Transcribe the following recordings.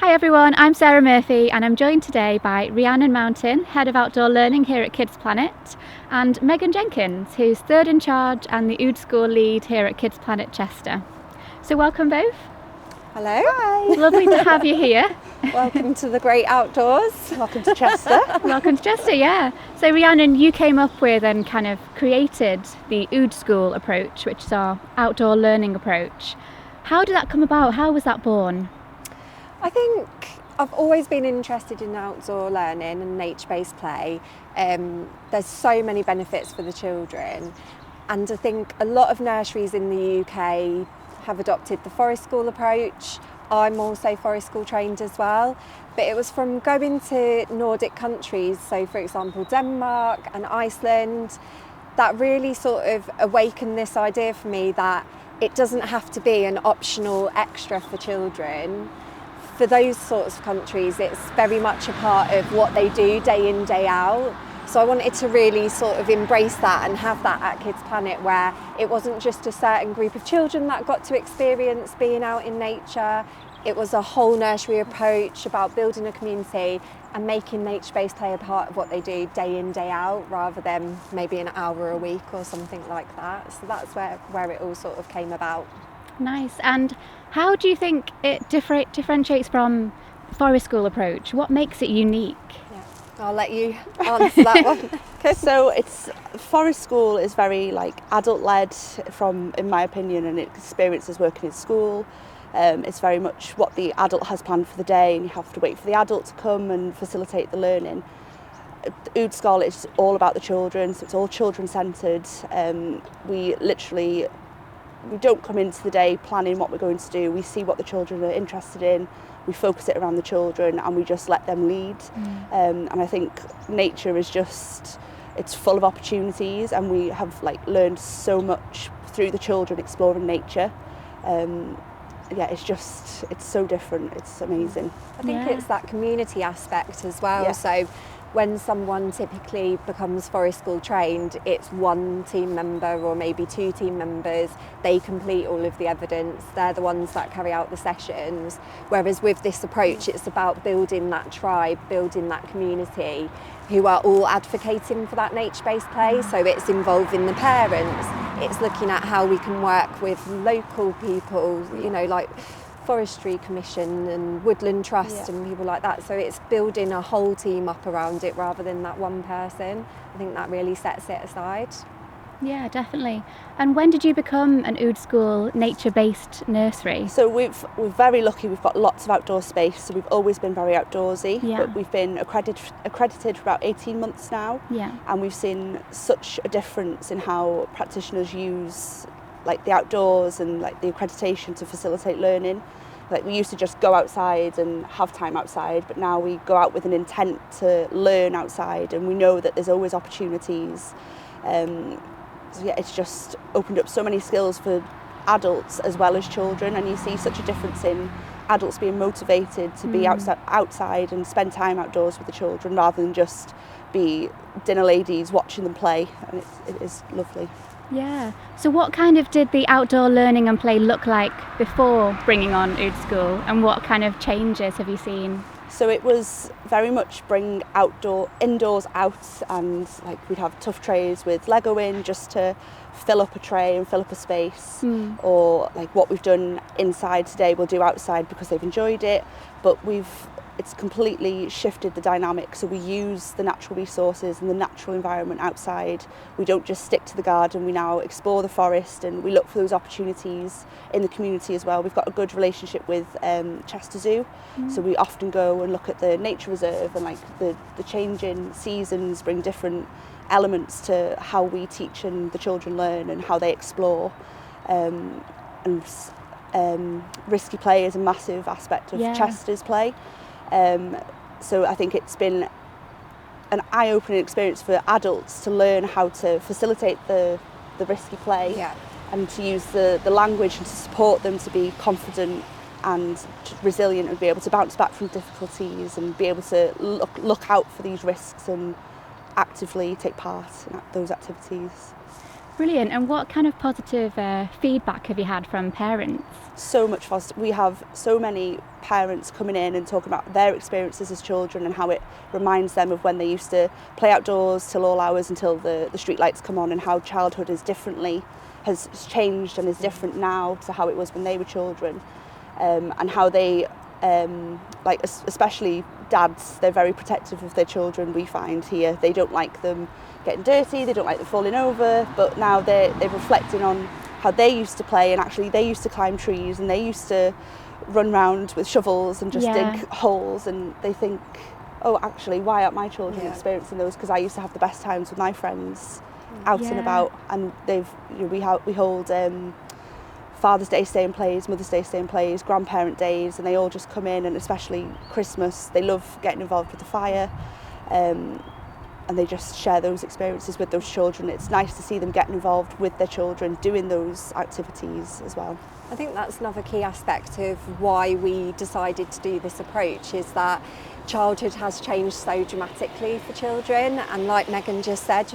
Hi everyone, I'm Sarah Murphy and I'm joined today by Rhiannon Mountain, Head of Outdoor Learning here at Kids Planet, and Megan Jenkins, who's third in charge and the Udeskole Lead here at Kids Planet Chester. So welcome both. Hello. Hi. Lovely to have you here. Welcome to the great outdoors. Welcome to Chester. Welcome to Chester, yeah. So Rhiannon, you came up with and kind of created the Udeskole approach, which is our outdoor learning approach. How did that come about? How was that born? I think I've always been interested in outdoor learning and nature-based play. There's so many benefits for the children, and I think a lot of nurseries in the UK have adopted the forest school approach. I'm also forest school trained as well, but it was from going to Nordic countries, so for example Denmark and Iceland, that really sort of awakened this idea for me that it doesn't have to be an optional extra for children. For those sorts of countries, it's very much a part of what they do day in, day out. So I wanted to really sort of embrace that and have that at Kids Planet, where it wasn't just a certain group of children that got to experience being out in nature. It was a whole nursery approach about building a community and making nature-based play a part of what they do day in, day out, rather than maybe an hour a week or something like that. So that's where it all sort of came about. Nice. And how do you think it differentiates from the forest school approach? What makes it unique? Yeah. I'll let you answer that one. So forest school is very adult led in my opinion, and experiences working in school. It's very much what the adult has planned for the day, and you have to wait for the adult to come and facilitate the learning. Udeskole is all about the children, so it's all children centred. We don't come into the day planning what we're going to do. We see what the children are interested in, we focus it around the children, and we just let them lead. And I think nature is it's full of opportunities, and we have learned so much through the children exploring nature. It's so different, it's amazing. I think it's that community aspect as well. Yeah. So when someone typically becomes forest school trained, it's one team member or maybe two team members. They complete all of the evidence. They're the ones that carry out the sessions. Whereas with this approach, it's about building that tribe, building that community who are all advocating for that nature-based play. So it's involving the parents. It's looking at how we can work with local people, like Forestry Commission and Woodland Trust and people like that. So it's building a whole team up around it rather than that one person. I think that really sets it aside. Yeah, definitely. And when did you become an Udeskole nature-based nursery? So we're very lucky, we've got lots of outdoor space, so we've always been very outdoorsy. Yeah. But we've been accredited for about 18 months now. Yeah. And we've seen such a difference in how practitioners use the outdoors and the accreditation to facilitate learning. We used to just go outside and have time outside, but now we go out with an intent to learn outside, and we know that there's always opportunities. It's just opened up so many skills for adults as well as children, and you see such a difference in adults being motivated to be outside and spend time outdoors with the children rather than just be dinner ladies watching them play, and it is lovely. Yeah. So what kind of did the outdoor learning and play look like before bringing on Udeskole, and what kind of changes have you seen? So it was very much bring indoors out, and we'd have tough trays with Lego in just to fill up a tray and fill up a space. Or what we've done inside today we'll do outside because they've enjoyed it, but it's completely shifted the dynamic. So we use the natural resources and the natural environment outside. We don't just stick to the garden, we now explore the forest, and we look for those opportunities in the community as well. We've got a good relationship with Chester Zoo, so we often go and look at the nature reserve, and the changing seasons bring different elements to how we teach and the children learn and how they explore. Risky play is a massive aspect of Chester's play. So I think it's been an eye-opening experience for adults to learn how to facilitate the risky play, and to use the language and to support them to be confident and resilient and be able to bounce back from difficulties and be able to look out for these risks and actively take part in those activities. Brilliant. And what kind of positive feedback have you had from parents? So much positive. We have so many parents coming in and talking about their experiences as children and how it reminds them of when they used to play outdoors till all hours until the street lights come on, and how childhood has changed and is different now to how it was when they were children, and how they especially dads, they're very protective of their children. We find here they don't like them getting dirty, they don't like them falling over, but now they're reflecting on how they used to play, and actually they used to climb trees and they used to run round with shovels and just dig holes, and they think, oh, actually, why aren't my children experiencing those? Because I used to have the best times with my friends out and about, and we hold Father's Day stay and plays, Mother's Day stay and plays, grandparent days, and they all just come in, and especially Christmas, they love getting involved with the fire, and they just share those experiences with those children. It's nice to see them getting involved with their children, doing those activities as well. I think that's another key aspect of why we decided to do this approach, is that childhood has changed so dramatically for children, and like Megan just said,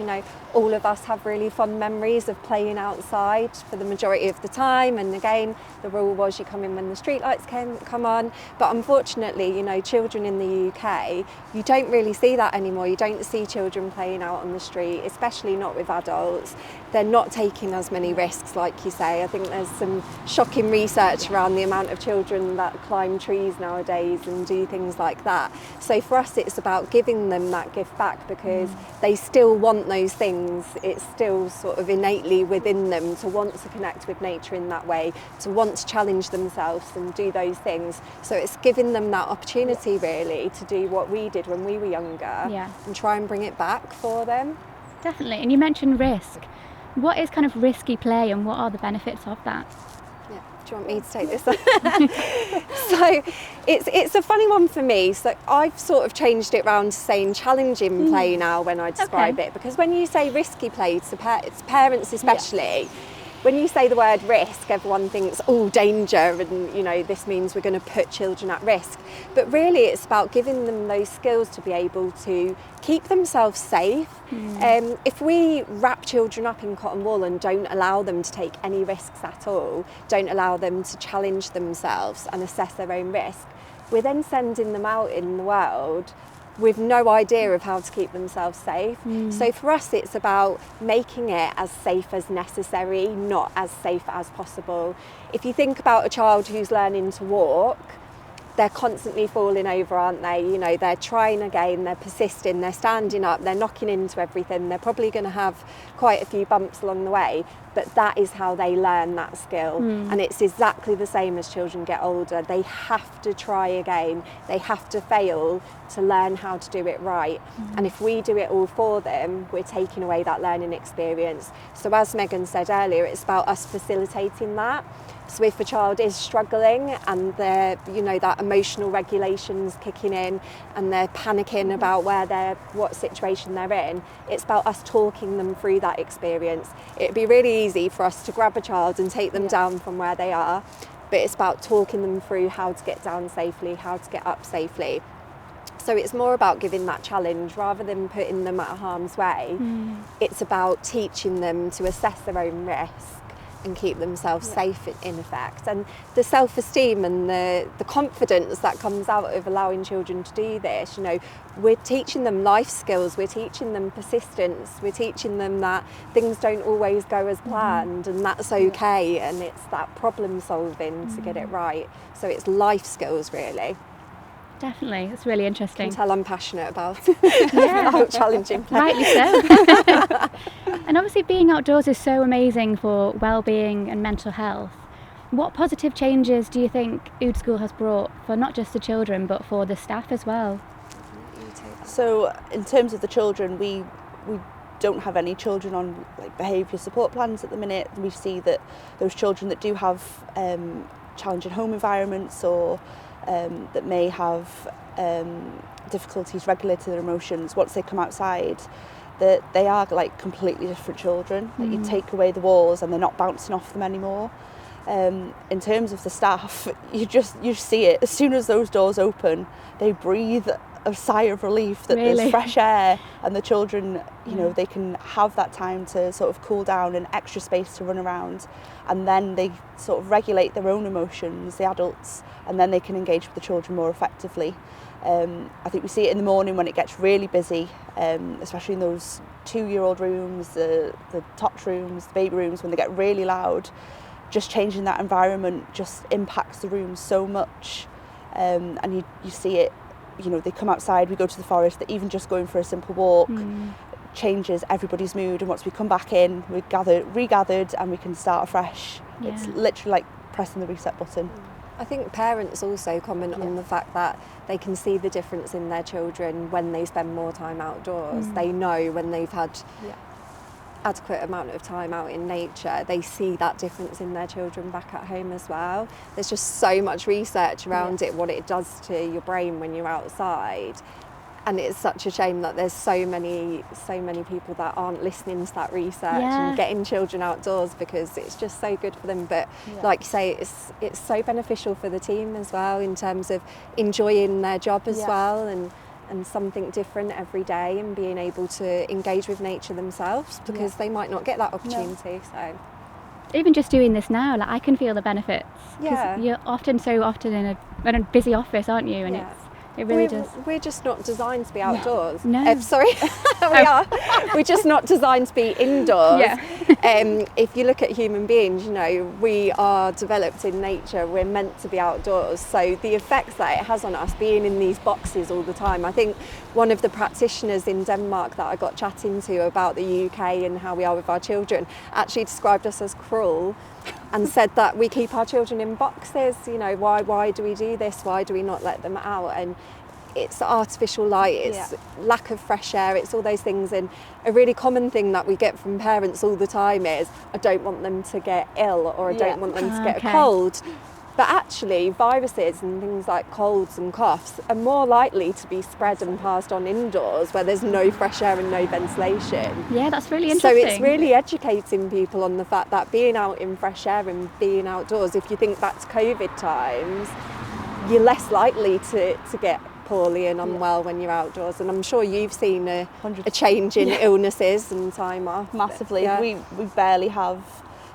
all of us have really fond memories of playing outside for the majority of the time, and again the rule was you come in when the street lights come on, but unfortunately children in the UK, you don't really see that anymore. You don't see children playing out on the street, especially not with adults. They're not taking as many risks, like you say. I think there's some shocking research around the amount of children that climb trees nowadays and do things like that. So for us, it's about giving them that gift back, because they still want those things. It's still sort of innately within them to want to connect with nature in that way, to want to challenge themselves and do those things. So it's giving them that opportunity really to do what we did when we were younger, and try and bring it back for them. Definitely. And you mentioned risk. What is kind of risky play, and what are the benefits of that? Do you want me to take this? So it's a funny one for me. So I've sort of changed it round to saying challenging play now when I describe it, because when you say risky play to parents especially, when you say the word risk, everyone thinks, oh, danger, and this means we're going to put children at risk. But really it's about giving them those skills to be able to keep themselves safe. If we wrap children up in cotton wool and don't allow them to take any risks at all, don't allow them to challenge themselves and assess their own risk, we're then sending them out in the world with no idea of how to keep themselves safe. So for us, it's about making it as safe as necessary, not as safe as possible. If you think about a child who's learning to walk, they're constantly falling over, aren't they? They're trying again, they're persisting, they're standing up, they're knocking into everything. They're probably going to have quite a few bumps along the way, but that is how they learn that skill. And it's exactly the same as children get older. They have to try again. They have to fail to learn how to do it right. And if we do it all for them, we're taking away that learning experience. So as Megan said earlier, it's about us facilitating that. So if a child is struggling and they're, that emotional regulation's kicking in and they're panicking about what situation they're in, it's about us talking them through that experience. It'd be really easy for us to grab a child and take them down from where they are, but it's about talking them through how to get down safely, how to get up safely. So it's more about giving that challenge rather than putting them at harm's way. It's about teaching them to assess their own risk and keep themselves safe in effect. And the self-esteem and the confidence that comes out of allowing children to do this, we're teaching them life skills, we're teaching them persistence, we're teaching them that things don't always go as planned, and that's okay, and it's that problem solving to get it right. So it's life skills really. Definitely, it's really interesting. You can tell I'm passionate about about challenging play. Rightly so. And obviously being outdoors is so amazing for well-being and mental health. What positive changes do you think Udeskole has brought for not just the children but for the staff as well? So in terms of the children, we don't have any children on behaviour support plans at the minute. We see that those children that do have challenging home environments or that may have difficulties regulating their emotions, once they come outside, that they are completely different children. That you take away the walls and they're not bouncing off them anymore. In terms of the staff, you see it as soon as those doors open. They breathe a sigh of relief that Really? there's fresh air, and the children, you know, they can have that time to sort of cool down and extra space to run around, and then they sort of regulate their own emotions, the adults, and then they can engage with the children more effectively. I think we see it in the morning when it gets really busy, especially in those 2-year-old rooms, the tot rooms, the baby rooms, when they get really loud. Just changing that environment just impacts the room so much, and you see it, you know, they come outside, we go to the forest, that even just going for a simple walk changes everybody's mood, and once we come back in, we're regathered and we can start afresh. It's literally like pressing the reset button. I think parents also comment on the fact that they can see the difference in their children when they spend more time outdoors. They know when they've had adequate amount of time out in nature, they see that difference in their children back at home as well. There's just so much research around it, what it does to your brain when you're outside. And it's such a shame that there's so many people that aren't listening to that research and getting children outdoors, because it's just so good for them. But like you say, it's so beneficial for the team as well, in terms of enjoying their job as well, and something different every day, and being able to engage with nature themselves, because they might not get that opportunity. So even just doing this now, like, I can feel the benefits. 'Cause Yeah. you're so often in a busy office, aren't you? And it really does. We're just not designed to be outdoors. No. Sorry, we are. We're just not designed to be indoors. Yeah. If you look at human beings, you know, we are developed in nature. We're meant to be outdoors. So the effects that it has on us, being in these boxes all the time. I think one of the practitioners in Denmark that I got chatting to about the UK and how we are with our children actually described us as cruel, and said that we keep our children in boxes. You know, why do we do this? Why do we not let them out? And it's artificial light, it's lack of fresh air, it's all those things. And a really common thing that we get from parents all the time is, I don't want them to get ill, or I don't want them to get a cold. But actually, viruses and things like colds and coughs are more likely to be spread and passed on indoors, where there's no fresh air and no ventilation. Yeah, that's really So interesting. it's really educating people on the fact that being out in fresh air and being outdoors, if you think back to COVID times, you're less likely to get poorly and unwell when you're outdoors. And I'm sure you've seen a change in illnesses and time off. Massively. We barely have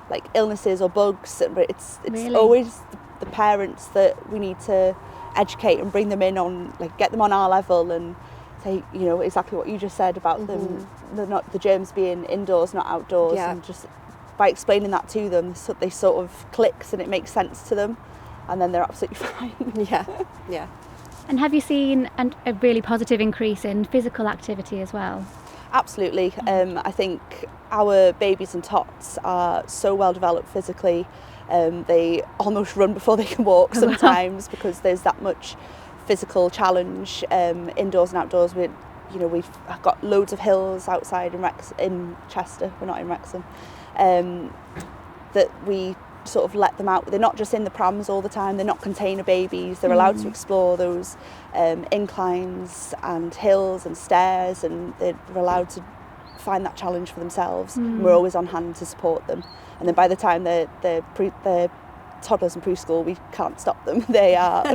like illnesses or bugs, but it's Really? always the parents that we need to educate and bring them in on, like, get them on our level and say, you know, exactly what you just said about them, the germs being indoors, not outdoors, and just by explaining that to them, so they sort of clicks and it makes sense to them, and then they're absolutely fine. Yeah. And have you seen a really positive increase in physical activity as well? Absolutely. I think our babies and tots are so well developed physically. They almost run before they can walk sometimes, because there's that much physical challenge indoors and outdoors. We've got loads of hills outside in Chester. We're not in Wrexham. That we sort of let them out. They're not just in the prams all the time. They're not container babies. They're allowed to explore those inclines and hills and stairs, and they're allowed to find that challenge for themselves. And we're always on hand to support them. And then by the time they're toddlers and preschool, we can't stop them. They are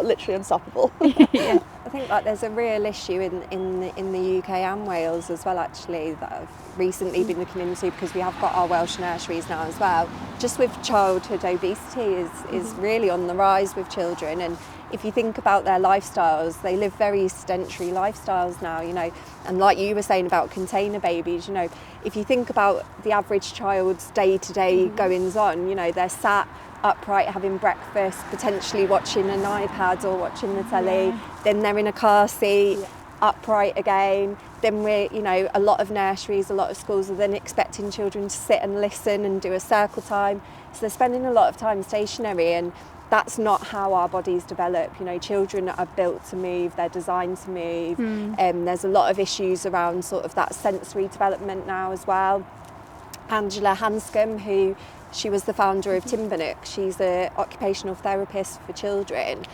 literally unstoppable. I think that there's a real issue in the UK and Wales as well, actually, that I've recently been looking into, because we have got our Welsh nurseries now as well. Just with childhood obesity is really on the rise with children. And if you think about their lifestyles, they live very sedentary lifestyles now, you know. And like you were saying about container babies, you know, if you think about the average child's day-to-day goings on, you know, they're sat upright having breakfast, potentially watching an iPad or watching the telly, then they're in a car seat, upright again. Then a lot of nurseries, a lot of schools are then expecting children to sit and listen and do a circle time. So they're spending a lot of time stationary, and that's not how our bodies develop. You know, children are built to move, they're designed to move. There's a lot of issues around sort of that sensory development now as well. Angela Hanscom, she was the founder of Timbernook. She's an occupational therapist for children,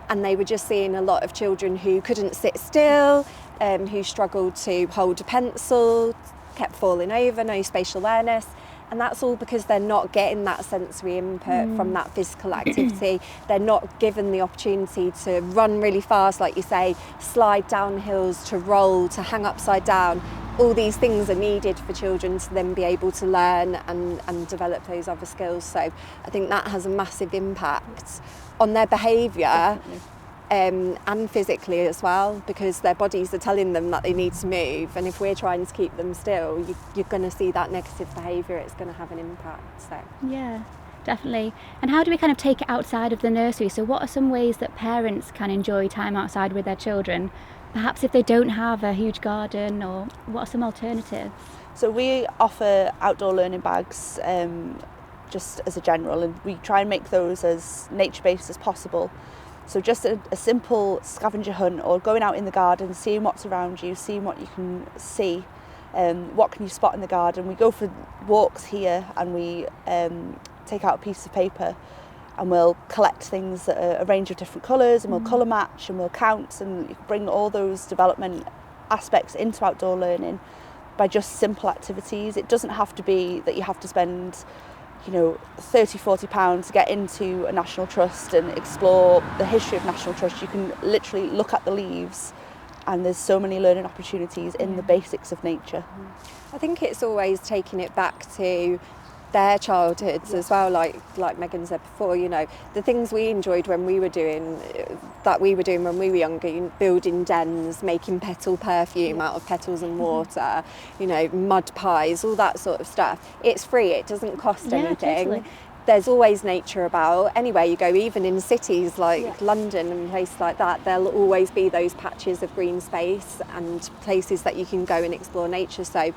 and they were just seeing a lot of children who couldn't sit still, who struggled to hold a pencil, kept falling over, no spatial awareness. And that's all because they're not getting that sensory input from that physical activity. They're not given the opportunity to run really fast, like you say, slide down hills, to roll, to hang upside down. All these things are needed for children to then be able to learn and develop those other skills. So I think that has a massive impact on their behaviour. And physically as well, because their bodies are telling them that they need to move, and if we're trying to keep them still, you're going to see that negative behaviour. It's going to have an impact. So yeah, definitely. And how do we kind of take it outside of the nursery? So what are some ways that parents can enjoy time outside with their children, perhaps if they don't have a huge garden, or what are some alternatives? So we offer outdoor learning bags just as a general, and we try and make those as nature-based as possible. So just a simple scavenger hunt, or going out in the garden, seeing what's around you, seeing what you can see, what can you spot in the garden. We go for walks here, and we take out a piece of paper and we'll collect things that are a range of different colours, and we'll colour match, and we'll count, and bring all those development aspects into outdoor learning by just simple activities. It doesn't have to be that you have to spend £30-40 to get into a National Trust and explore the history of National Trust. You can literally look at the leaves, and there's so many learning opportunities in the basics of nature. I think it's always taking it back to their childhoods as well, like Megan said before, the things we enjoyed when we were doing when we were younger, building dens, making petal perfume out of petals and water, mud pies, all that sort of stuff. It's free, it doesn't cost anything. Totally. There's always nature about. Anywhere you go, even in cities like London and places like that, there'll always be those patches of green space and places that you can go and explore nature. So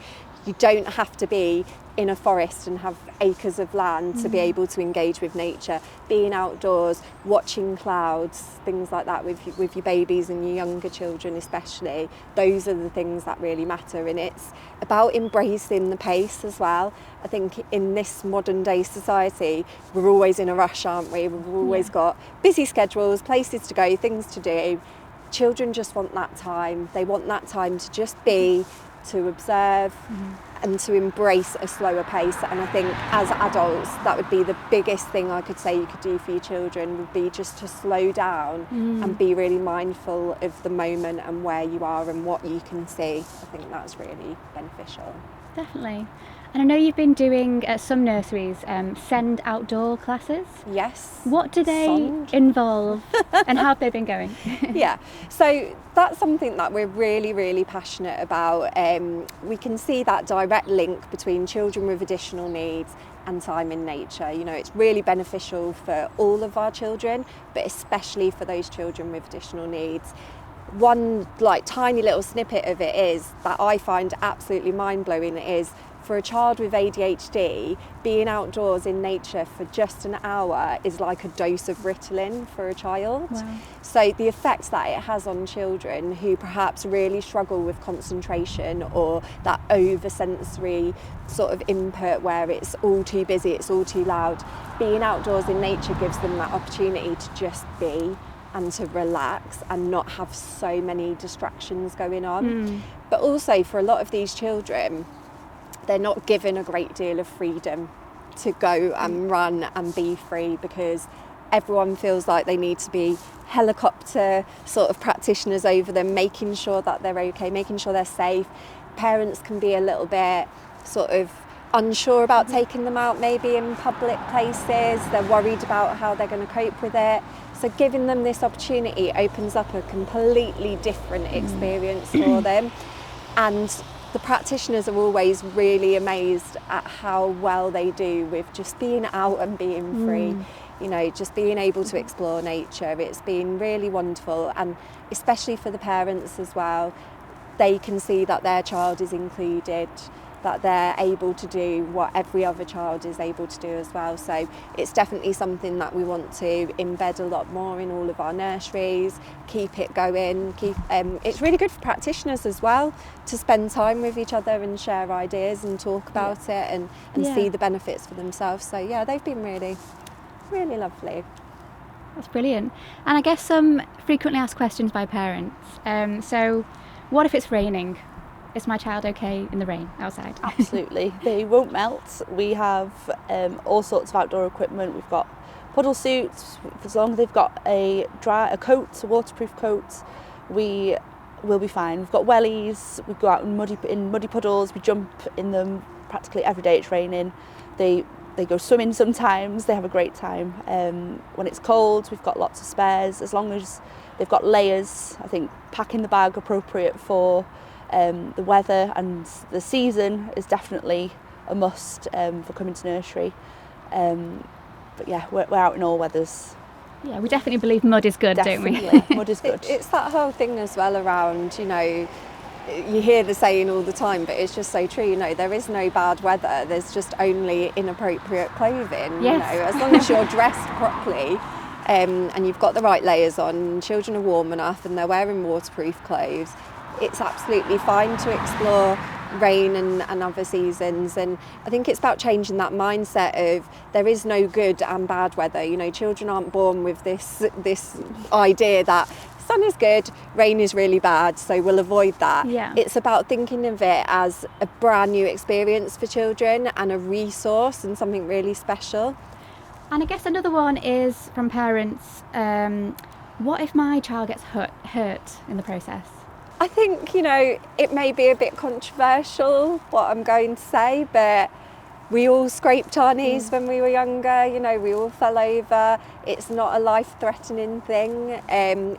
you don't have to be in a forest and have acres of land to be able to engage with nature. Being outdoors, watching clouds, things like that with your babies and your younger children especially, those are the things that really matter. And it's about embracing the pace as well. I think in this modern day society, we're always in a rush, aren't we? We've always got busy schedules, places to go, things to do. Children just want that time. They want that time to just be, to observe and to embrace a slower pace. And I think as adults, that would be the biggest thing I could say you could do for your children, would be just to slow down and be really mindful of the moment and where you are and what you can see. I think that's really beneficial. Definitely. And I know you've been doing at some nurseries send outdoor classes. Yes. What do they involve and how have they been going? Yeah, so that's something that we're really, really passionate about. We can see that direct link between children with additional needs and time in nature. It's really beneficial for all of our children, but especially for those children with additional needs. One tiny little snippet of it is that I find absolutely mind-blowing is, for a child with ADHD, being outdoors in nature for just an hour is like a dose of Ritalin for a child. Wow. So the effects that it has on children who perhaps really struggle with concentration, or that oversensory sort of input where it's all too busy, it's all too loud, being outdoors in nature gives them that opportunity to just be and to relax and not have so many distractions going on. But also for a lot of these children, they're not given a great deal of freedom to go and run and be free, because everyone feels like they need to be helicopter sort of practitioners over them, making sure that they're okay, making sure they're safe. Parents can be a little bit sort of unsure about taking them out maybe in public places. They're worried about how they're going to cope with it. So giving them this opportunity opens up a completely different experience for them. And the practitioners are always really amazed at how well they do with just being out and being free, just being able to explore nature. It's been really wonderful, and especially for the parents as well. They can see that their child is included, that they're able to do what every other child is able to do as well. So it's definitely something that we want to embed a lot more in all of our nurseries, keep it going. It's really good for practitioners as well to spend time with each other and share ideas and talk about it and see the benefits for themselves. So yeah, they've been really, really lovely. That's brilliant. And I guess some frequently asked questions by parents. So what if it's raining? is my child okay in the rain outside? Absolutely, they won't melt. We have all sorts of outdoor equipment. We've got puddle suits. As long as they've got a waterproof coat, we will be fine. We've got wellies. We go out in muddy puddles. We jump in them practically every day it's raining. They go swimming sometimes. They have a great time. When it's cold, we've got lots of spares. As long as they've got layers, I think packing the bag appropriate for the weather and the season is definitely a must for coming to nursery. But yeah, we're out in all weathers. Yeah, we definitely believe mud is good, Definitely. don't we? Mud is good. It's that whole thing as well around, you know, you hear the saying all the time, but it's just so true. You know, there is no bad weather. There's just only inappropriate clothing. Yes. You know, as long as you're dressed properly and you've got the right layers on, children are warm enough and they're wearing waterproof clothes, it's absolutely fine to explore rain and other seasons. And I think it's about changing that mindset of there is no good and bad weather. You know, children aren't born with this idea that sun is good, rain is really bad, so we'll avoid that. Yeah. It's about thinking of it as a brand new experience for children and a resource and something really special. And I guess another one is from parents, what if my child gets hurt in the process? I think, you know, it may be a bit controversial what I'm going to say, but we all scraped our knees when we were younger, you know, we all fell over. It's not a life-threatening thing.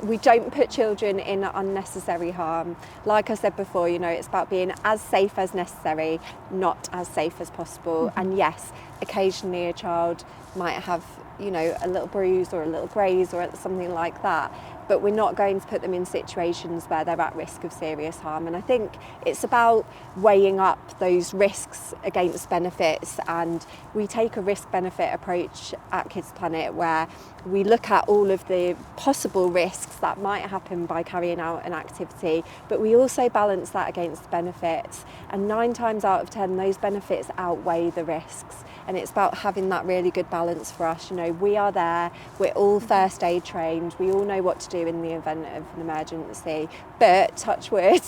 We don't put children in unnecessary harm. Like I said before, you know, it's about being as safe as necessary, not as safe as possible. And yes, occasionally a child might have, you know, a little bruise or a little graze or something like that. But we're not going to put them in situations where they're at risk of serious harm. And I think it's about weighing up those risks against benefits. And we take a risk-benefit approach at Kids Planet where we look at all of the possible risks that might happen by carrying out an activity, but we also balance that against benefits. And 9 times out of 10, those benefits outweigh the risks. And it's about having that really good balance for us. You know, we are there, we're all first aid trained, we all know what to do in the event of an emergency. But touch wood,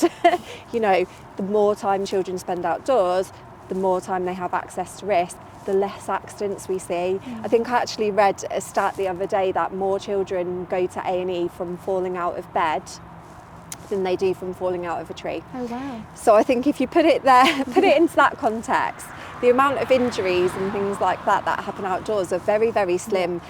you know, the more time children spend outdoors, the more time they have access to risk, the less accidents we see. I think I actually read a stat the other day that more children go to A&E from falling out of bed than they do from falling out of a tree. Oh wow. So I think if you put it there, put it into that context, the amount of injuries and things like that happen outdoors are very, very slim.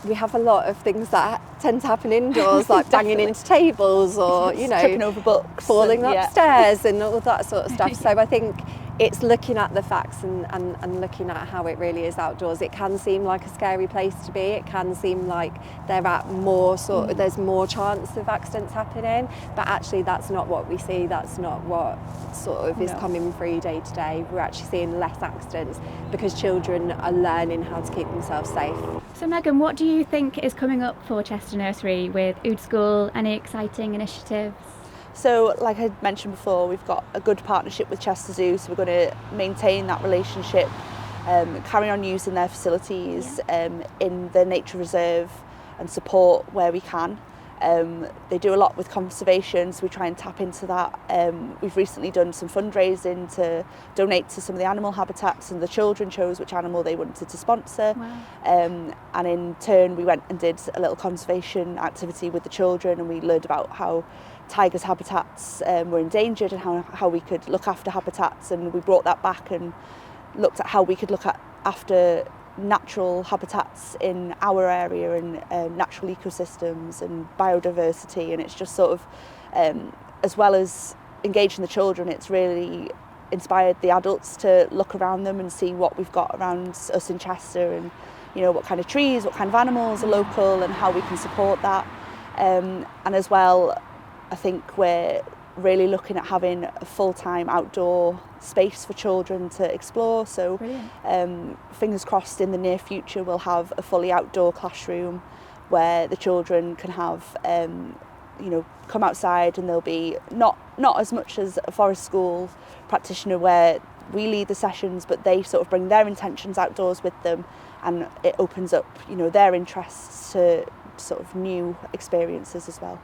We have a lot of things that tend to happen indoors, like banging into tables or, you know, tripping over books, falling and, upstairs and all that sort of stuff. So I think it's looking at the facts and looking at how it really is outdoors. It can seem like a scary place to be. It can seem like they're at more there's more chance of accidents happening, but actually that's not what we see. That's not what sort of is coming through day to day. We're actually seeing less accidents because children are learning how to keep themselves safe. So Megan, what do you think is coming up for Chester Nursery with Udeskole? Any exciting initiatives? So, like I mentioned before, we've got a good partnership with Chester Zoo, so we're going to maintain that relationship, carry on using their facilities in the nature reserve and support where we can. They do a lot with conservation, so we try and tap into that. We've recently done some fundraising to donate to some of the animal habitats, and the children chose which animal they wanted to sponsor. Wow. And in turn, we went and did a little conservation activity with the children, and we learned about how tigers' habitats were endangered and how we could look after habitats, and we brought that back and looked at how we could look after natural habitats in our area and natural ecosystems and biodiversity. And it's just sort of, as well as engaging the children, it's really inspired the adults to look around them and see what we've got around us in Chester, and you know, what kind of trees, what kind of animals are local and how we can support that. And as well, I think we're really looking at having a full-time outdoor space for children to explore. So fingers crossed in the near future we'll have a fully outdoor classroom where the children can have, you know, come outside, and there'll be not as much as a forest school practitioner where we lead the sessions, but they sort of bring their intentions outdoors with them, and it opens up, you know, their interests to sort of new experiences as well.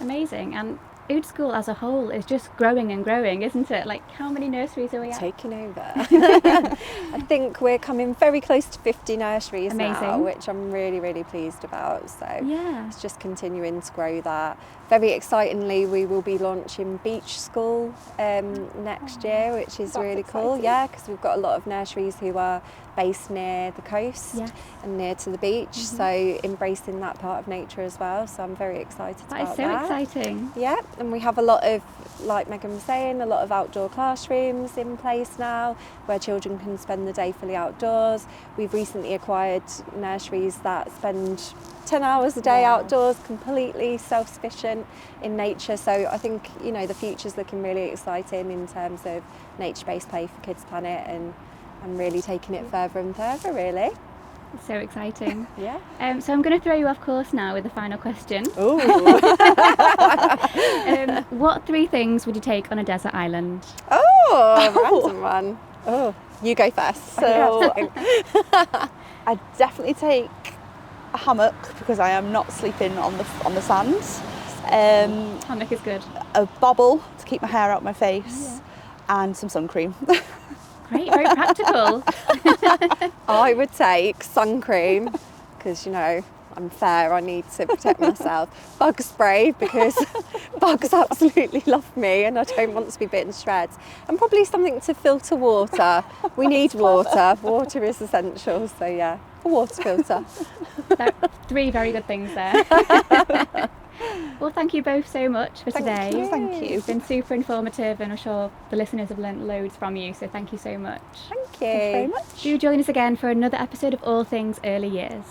Amazing. And Udeskole as a whole is just growing and growing, isn't it? Like, how many nurseries are we at? Taking over. I think we're coming very close to 50 nurseries now, Amazing. which I'm really, really pleased about. So Yeah. it's just continuing to grow that. Very excitingly, we will be launching Beach School next year, which is That's really cool. exciting. Yeah, because we've got a lot of nurseries who are based near the coast Yes. and near to the beach, so embracing that part of nature as well. So I'm very excited That about is so that. exciting. Yeah, and we have a lot of, like Megan was saying, a lot of outdoor classrooms in place now where children can spend the day fully outdoors. We've recently acquired nurseries that spend 10 hours a day Wow. outdoors, completely self-sufficient in nature. So I think, you know, the future's looking really exciting in terms of nature-based play for Kids Planet, and really taking it further and further, really. It's so exciting. Yeah. So I'm going to throw you off course now with the final question. Ooh. What 3 things would you take on a desert island? Random one. Oh, you go first. So I'd definitely take a hammock because I am not sleeping on the sand. Hammock is good. A bobble to keep my hair out my face, and some sun cream. Great, very practical. I would take sun cream because, you know, I'm fair, I need to protect myself. Bug spray because bugs absolutely love me and I don't want to be bitten to shreds. And probably something to filter water. We need water. Water is essential, so yeah, a water filter. There are 3 very good things there. Well, thank you both so much for today. Thank you. It's been super informative and I'm sure the listeners have learnt loads from you, so thank you so much. Thank you. Thank you very much. Do join us again for another episode of All Things Early Years.